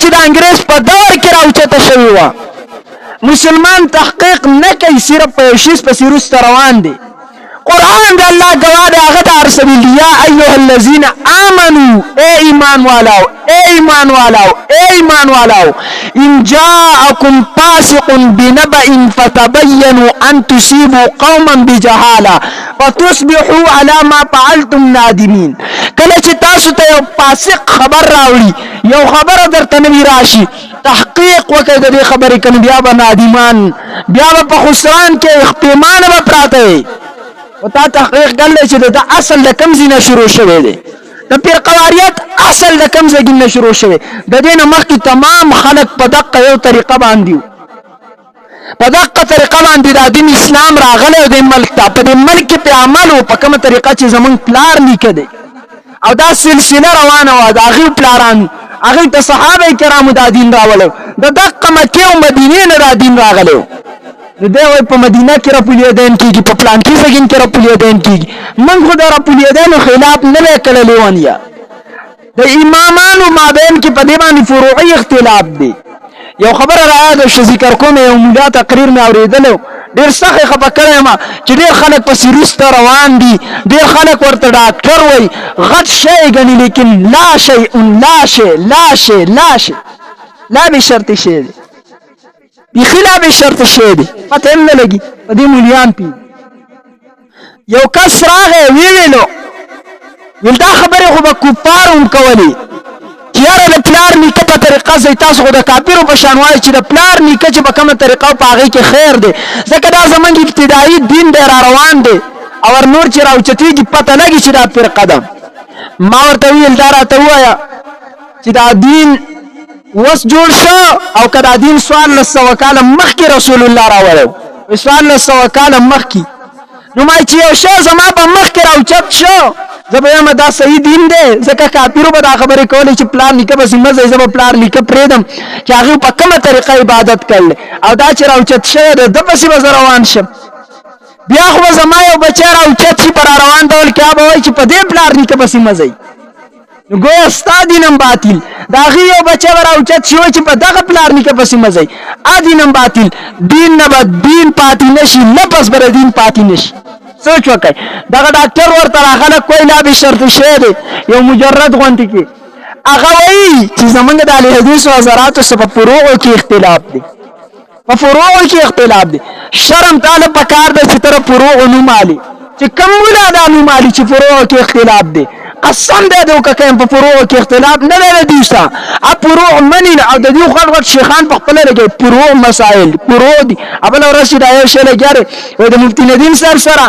چې د انګريز په دور کې راوچته شوی و مسلمان تحقیق نه کوي صرف په شیز په سیروس روان دي قرآن د الله گواه دی هغه ته ارسل یا ایها الذین آمنو اے ایمان والو ان جاءکم فاسق بنبأ فتبینوا ان تصيبوا قوما بجهاله فتصبحوا على ما فعلتم نادمین کله چې تاسو ته یو فاسق خبر راوړي یو خبر درته نوی راشي تحقیق وکړئ د دې خبرې کنه بیا به نادمان بیا به په خسران کې اختیمان به پراته او تا تحقیق کړل چې د اصل د کم ځای نه شروع شوی دی د پیر قواریت اصل د کم ځای نه شروع شوی د دې نه مخکې تمام خلق په دقه یو طریقه باندې په دقه طریقه باندې د دین اسلام راغلی د ملک ته په دې ملک په عمل او په کومه طریقه چې زمونږ پلار لیکه دی او دا سلسله روانه و د هغه پلاران هغه ته صحابه کرامو دا دین راولو د دقه مکه او مدینه نه دا دین راغلو دوی وای په مدینه کې راپولیدان کیږي په پلان کې څنګه کې راپولیدان کیږي من خو دا راپولیدانو خلاف نه وکړل لیوانیا د امامانو مابین کې په دې باندې فروعي اختلاف دی یو خبره راځي چې ذکر کوم یو مولا تقریر مې اوریدلو ډیر سخت خبره کړم چې ډیر خلک په سیروس ته روان دي ډیر خلک ورته ډاکټر وای غټ شی غني لیکن لا شی لا به شرط شی دی خلاف شرط شی دی پته نه لګي په دې مليان پی یو کس راغی ویلو ولدا خبره خو به کوپاروم کولی یاره د پلار نیکه په طریقه زې تاسو خو د کافرو په شان وایي چې د پلار نیکه چې په کومه طریقه په هغه کې خیر دی ځکه دا زمونږ ابتدایي دین دی را روان دی او نور چې راوچتېږي پته لګي چې دا فرقه ده ما ورته ویل دا راته ووایه چې دا دین وس جوړ شو او کدا دین سوال لسو کاله مخکې رسول الله راوړو سوال لسو کاله مخکې نو ما چې یو شی زما په مخکې راوچت شو زبې ما دا صحیح دین دی ځکه کافرو به دا خبرې کولې چې پلان نیکه به سیمه زما پلان نیکه پریدم چې هغه په کومه طریقه عبادت کړل او دا چې راوچت شوی د پسې به روان شم بیا خو زما یو بچی راوچت شي پر روان ډول کې به وای چې په دې پلان نیکه به سیمه زی گویا ستا دینم باطل دا غي یو بچا راوچت شو چې په دغه پلار نیکه پسې مزي ا دینم باطل دین نه بد دین پاتې نشي لپس بر دین پاتې نشي سوچ وکړه دغه ډاکټر ورته راغله کوئی لا به شرط شه دی یو مجرد غونټی کې هغه وایي چې زمونږ د حدیث او حضراتو سبب فروع کې اختلاف دی په فروع کې اختلاف دی شرم تعالی په کار د ستر فروع نو مالی چې کوم ولاده نو مالی چې فروع کې اختلاف دی قسم دې دوکه کيم په فروع کې اختلاف نه لري دیسا ا فروع منی او د دې خلک شیخان په خپل لري فروع مسائل فروع دي ابل رشید ایو شله ګره و د مفتی ندیم سره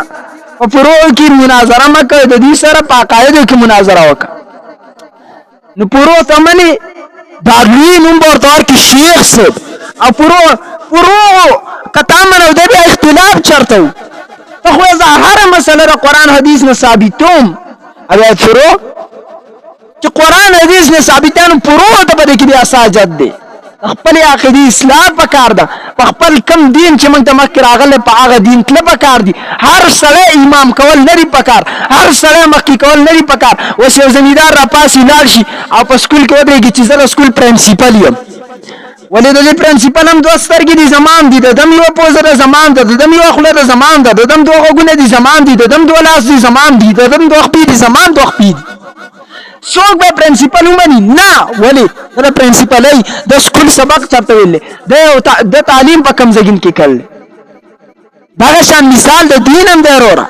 په فروع کې مناظره مکه د دې سره په قاعده کې مناظره وکړه نو فروع تمنی دارلی نوم ورته کې شیخ صاحب ا فروع کتامن او د اختلاف چرته خو ظاهر مسله قرآن حدیث نه ثابتوم او فروع چې قرآن حدیث نه ثابتانو فروع ته بده کې بیا ساجد دي خپل عقیدی اصلاح پکار ده خپل کم دین چې موږ ته مخکې راغله په هغه دین کله پکار دي هر سړی امام کول لري پکار هر سړی مخکې کول لري پکار اوس یو زمیدار را پاسې لاړ شي او په سکول کې ودرېږي چې زه سکول پرنسپل یم ولې د پرنسپل هم دوه سترګې دي زمان دي د دم یو پوزه د زمان ده د دم یو خوله د زمان ده د دم دوه غوږونه دي زمان دي د دم دوه لاس دي زمان دي د دم دوه خپې دي زمان دوه خپې دي څوک به پرنسپل ومني نه ولې د پرنسپل د سکول سبق چرته ویل د تعلیم په کم ځای کې کړل دا شان مثال د دین هم دی وروره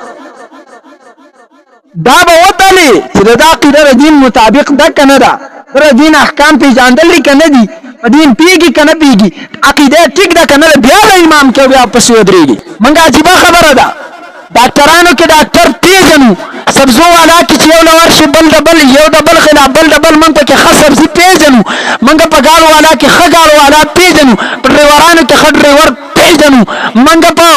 دا به وتلی چې دا عقیده د دین مطابق ده کنه ده د دین احکام پیژندل کنه دي دین پیږي کنه پیږي عقیده ټیک ده کنه بیا د امام کې بیا پسې ودرېږي منګه عجیب خبره ده ډاکټرانو کې ډاکټر پیژنو سبزو والا کې چې یو لور شي بل ډبل یو ډبل خلاف بل ډبل منګه کې خاص سبزي پیژنو منګه په ګالو والا کې خګالو والا پیژنو په ډریورانو کې خډ ډریور پیژنو منګه په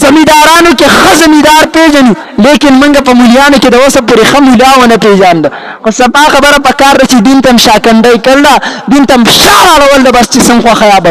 زمیدارانو کې خزمیدار پیژنو لیکن منګه په مليانو کې د وسه پورې خمولاونه پیژاند خو سبا خبره په کار رچې دین تم شاکندای کړل دین تم شاړه ول د بس چې څنګه خیابت